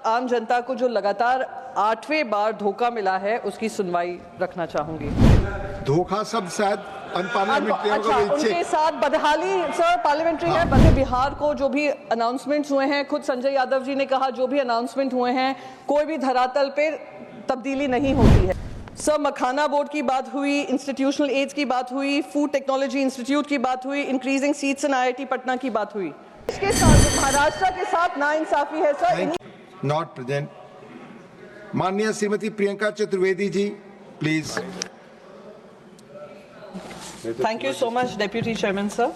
आम जनता को जो लगातार 8वें बार धोखा मिला है उसकी सुनवाई रखना चाहूंगी। धोखा शब्द शायद अनपार्लियामेंट्री अच्छा, उनके साथ बदहाली सर पार्लियामेंट्री है। मध्य बिहार को जो भी अनाउंसमेंट्स हुए हैं, खुद संजय यादव जी ने कहा जो भी अनाउंसमेंट हुए हैं कोई भी धरातल पे तब्दीली नहीं होती है। सर मखाना बोर्ड की बात हुई, इंस्टीट्यूशनल एड्स की बात हुई, फूड टेक्नोलॉजी इंस्टीट्यूट की बात हुई, increasing seats in IIT Patna की बात हुई। इसके साथ महाराष्ट्र के साथ नाइंसाफी है सर। Not present. माननीय Shrimati Priyanka Chaturvedi ji please. Thank you so much deputy chairman sir.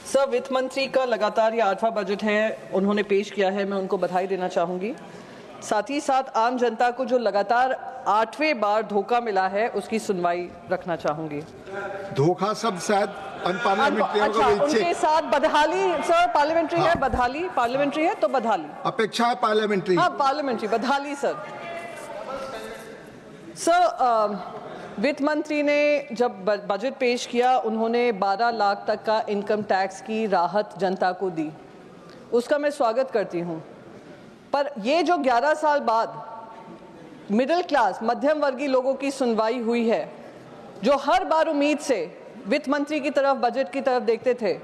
Sir वित्त मंत्री का लगातार ये 8वां बजट है, उन्होंने पेश किया है, मैं उनको बधाई देना चाहूंगी। साथ ही साथ आम जनता को जो लगातार 8वें बार धोखा मिला है उसकी सुनवाई रखना चाहूंगी। धोखा शब्द शायद अनपार्लियामेंट्री अच्छा, उनके साथ बदहाली सर पार्लियामेंट्री है। बदहाली पार्लियामेंट्री है तो बदहाली अपेक्षा है पार्लियामेंट्री। हाँ पार्लियामेंट्री बदहाली सर। सर वित्त मंत्री ने जब बजट पेश किया उन्होंने 12 लाख तक का इनकम टैक्स की राहत जनता को दी, उसका मैं स्वागत करती हूँ। पर ये जो 11 साल बाद मिडिल क्लास मध्यम वर्गीय लोगों की सुनवाई हुई है, जो हर बार उम्मीद से वित्त मंत्री की तरफ बजट की तरफ देखते थे,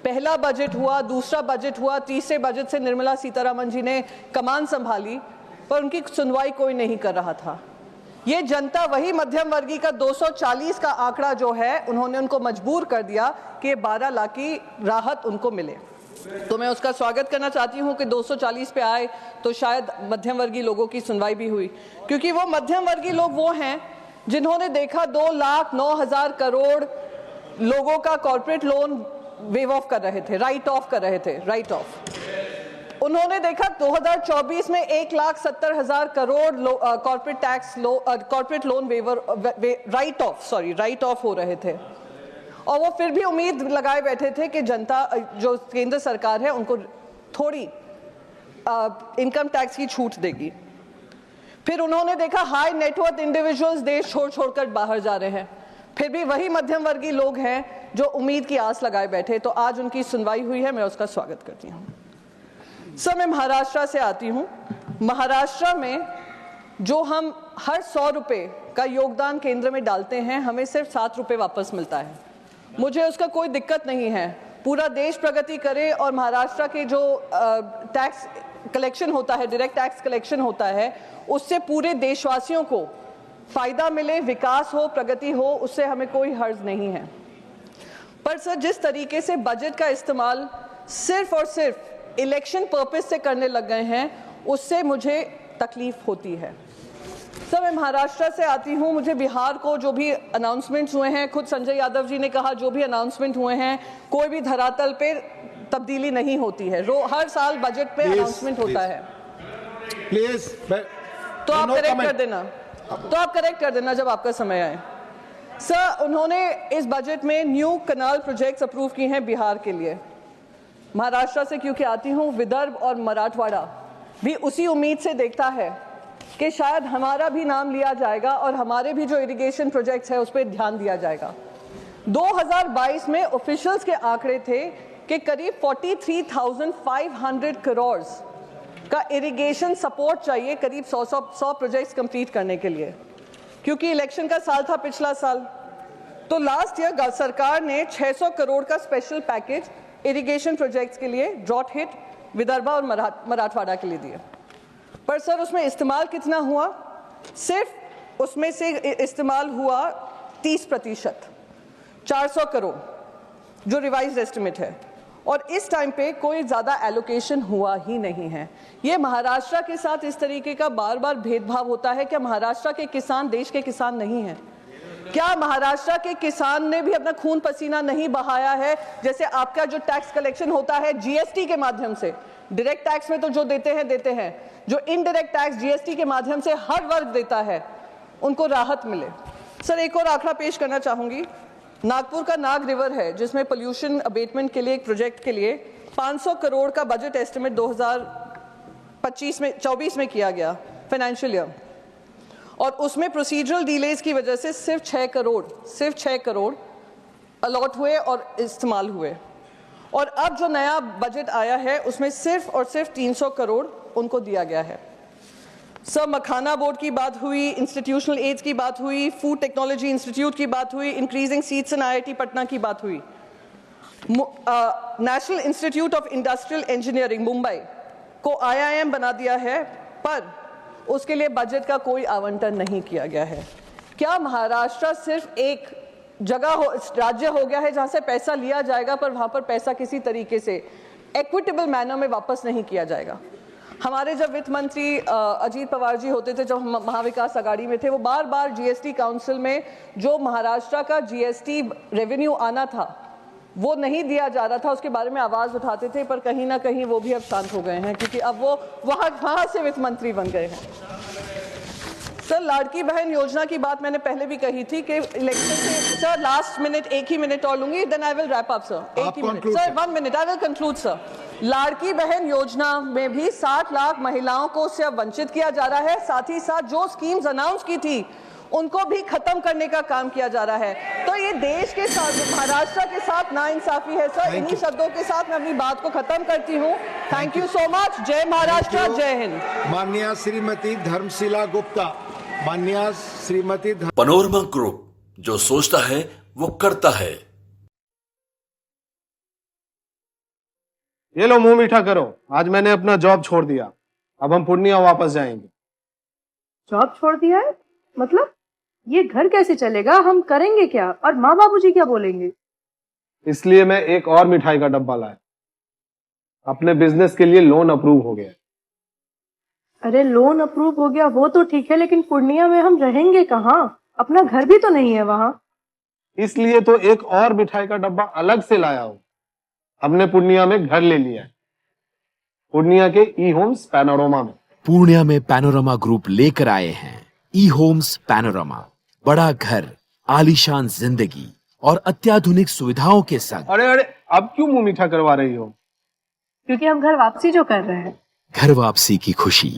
पहला बजट हुआ, दूसरा बजट हुआ, तीसरे बजट से निर्मला सीतारमण जी ने कमान संभाली, पर उनकी सुनवाई कोई नहीं कर रहा था। ये जनता वही मध्यम वर्गीय का 240 का आंकड़ा जो है उन्होंने उनको मजबूर कर दिया कि 12 लाख की राहत उनको मिले। तो मैं उसका स्वागत करना चाहती हूं कि 240 पे आए तो शायद मध्यम वर्गीय लोगों की सुनवाई भी हुई, क्योंकि वो मध्यम वर्गीय लोग वो हैं जिन्होंने देखा 2,09,000 करोड़ लोगों का कॉर्पोरेट लोन वेव ऑफ कर रहे थे, राइट ऑफ कर रहे थे, राइट ऑफ। उन्होंने देखा 2024 में 1,70,000 crore corporate tax corporate loan waiver write off हो रहे थे, और वो फिर भी उम्मीद लगाए बैठे थे कि जनता जो केंद्र सरकार है उनको थोड़ी इनकम टैक्स की छूट देगी। फिर उन्होंने देखा हाई नेटवर्थ इंडिविजुअल्स देश छोड़ छोड़कर बाहर जा रहे हैं, फिर भी वही मध्यम वर्गीय लोग हैं जो उम्मीद की आस लगाए बैठे, तो आज उनकी सुनवाई हुई है, मैं उसका स्वागत करती हूँ। सर मैं महाराष्ट्र से आती हूँ। महाराष्ट्र में जो हम हर 100 रुपये का योगदान केंद्र में डालते हैं हमें सिर्फ 7 रुपये वापस मिलता है। मुझे उसका कोई दिक्कत नहीं है, पूरा देश प्रगति करे और महाराष्ट्र के जो टैक्स कलेक्शन होता है, डायरेक्ट टैक्स कलेक्शन होता है, उससे पूरे देशवासियों को फायदा मिले, विकास हो, प्रगति हो, उससे हमें कोई हर्ज नहीं है। पर सर जिस तरीके से बजट का इस्तेमाल सिर्फ और सिर्फ इलेक्शन पर्पस से करने लग गए हैं, उससे मुझे तकलीफ होती है। सर मैं महाराष्ट्र से आती हूँ, मुझे बिहार को जो भी अनाउंसमेंट्स हुए हैं, खुद संजय यादव जी ने कहा जो भी अनाउंसमेंट हुए हैं कोई भी धरातल पे तब्दीली नहीं होती है, हर साल बजट पे अनाउंसमेंट होता है। प्लीज तो आप करेक्ट कर देना, तो आप करेक्ट कर देना जब आपका समय आए। सर उन्होंने इस बजट में न्यू कनाल प्रोजेक्ट्स अप्रूव किए हैं बिहार के लिए। महाराष्ट्र से क्योंकि आती हूँ, विदर्भ और मराठवाड़ा भी उसी उम्मीद से देखता है कि शायद हमारा भी नाम लिया जाएगा और हमारे भी जो इरिगेशन प्रोजेक्ट्स है उस पर ध्यान दिया जाएगा। 2022 में ऑफिशियल्स के आंकड़े थे कि करीब 43,500 करोड़ का इरिगेशन सपोर्ट चाहिए करीब 100 प्रोजेक्ट्स कंप्लीट करने के लिए, क्योंकि इलेक्शन का साल था पिछला साल। तो लास्ट ईयर सरकार ने 600 करोड़ का स्पेशल पैकेज इरिगेशन प्रोजेक्ट्स के लिए ड्रॉट हिट विदर्भ और मराठवाड़ा के लिए दिए। पर सर उसमें इस्तेमाल कितना हुआ? सिर्फ उसमें से इस्तेमाल हुआ 30%, 400 करोड़ जो रिवाइज्ड एस्टिमेट है, और इस टाइम पे कोई ज़्यादा एलोकेशन हुआ ही नहीं है। ये महाराष्ट्र के साथ इस तरीके का बार बार भेदभाव होता है। क्या महाराष्ट्र के किसान देश के किसान नहीं हैं? क्या महाराष्ट्र के किसान ने भी अपना खून पसीना नहीं बहाया है? जैसे आपका जो टैक्स कलेक्शन होता है GST के माध्यम से, डायरेक्ट टैक्स में तो जो देते हैं, जो इनडायरेक्ट टैक्स GST के माध्यम से हर वर्ग देता है, उनको राहत मिले। सर एक और आंकड़ा पेश करना चाहूंगी। नागपुर का नाग रिवर है जिसमें पोल्यूशन अबेटमेंट के लिए एक प्रोजेक्ट के लिए 500 करोड़ का बजट एस्टिमेट 2024 में किया गया फाइनेंशियल ईयर, और उसमें प्रोसीजरल डिलेज की वजह से सिर्फ 6 करोड़ अलॉट हुए और इस्तेमाल हुए। और अब जो नया बजट आया है उसमें सिर्फ और सिर्फ 300 करोड़ उनको दिया गया है। सर, मखाना बोर्ड की बात हुई, इंस्टीट्यूशनल एड्स की बात हुई, फूड टेक्नोलॉजी इंस्टीट्यूट की बात हुई, increasing seats in IIT Patna की बात हुई, national institute of industrial engineering Mumbai को IIM बना दिया है, पर उसके लिए बजट का कोई आवंटन नहीं किया गया है। क्या महाराष्ट्र सिर्फ एक जगह राज्य हो गया है जहां से पैसा लिया जाएगा पर वहां पर पैसा किसी तरीके से इक्विटेबल मैनर में वापस नहीं किया जाएगा? हमारे जब वित्त मंत्री अजीत पवार जी होते थे, जब हम महाविकास आघाड़ी में थे, वो बार बार GST काउंसिल में जो महाराष्ट्र का GST रेवेन्यू आना था वो नहीं दिया जा रहा था, उसके बारे में आवाज उठाते थे, पर कहीं ना कहीं वो भी अब शांत हो गए हैं क्योंकि अब वो वहां से वित्त मंत्री बन गए हैं। सर, लाड़की बहन योजना की बात मैंने पहले भी कही थी कि इलेक्शन से, सर लास्ट मिनट, एक ही मिनट और लूंगी, then I will wrap up sir, एक ही minute sir, 1 minute, I will conclude sir. Ladki Bahin Yojana में भी 60 लाख महिलाओं को से वंचित किया जा रहा है, साथ ही साथ जो स्कीम्स अनाउंस की थी उनको भी खत्म करने का काम किया जा रहा है। तो ये देश के साथ, महाराष्ट्र के साथ नाइंसाफी है सर। इन्हीं शब्दों के साथ मैं अपनी बात को खत्म करती हूँ। Thank you so much. जय महाराष्ट्र, जय हिंद। माननीय श्रीमती धर्मशिला गुप्ता। माननीय श्रीमती पैनोरमा ग्रुप, जो सोचता है वो करता है। ये लो, मुंह मीठा करो। आज मैंने अपना जॉब छोड़ दिया, अब हम पूर्णिया वापस जाएंगे। जॉब छोड़ दिया है? मतलब ये घर कैसे चलेगा? हम करेंगे क्या? और माँ बाबूजी क्या बोलेंगे? इसलिए मैं एक और मिठाई का डब्बा लाया। अपने बिजनेस के लिए लोन अप्रूव हो गया। अरे लोन अप्रूव हो गया वो तो ठीक है, लेकिन पूर्णिया में हम रहेंगे कहाँ? अपना घर भी तो नहीं है वहाँ। इसलिए तो एक और मिठाई का डब्बा अलग से लाया हूँ। हमने पूर्णिया में घर ले लिया है, पूर्णिया के ई-होम्स पैनोरमा में। पूर्णिया में पैनोरमा ग्रुप लेकर आए हैं ई-होम्स पैनोरमा। बड़ा घर, आलीशान जिंदगी और अत्याधुनिक सुविधाओं के संग। अरे अरे, अब क्यों मुंह मीठा करवा रही हो? क्योंकि हम घर वापसी जो कर रहे हैं। घर वापसी की खुशी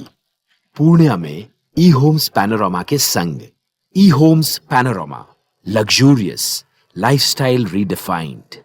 पूर्णिया में ई-होम्स पैनोरमा के संग। ई-होम्स पैनोरमा, लग्जूरियस लाइफस्टाइल रीडिफाइंड।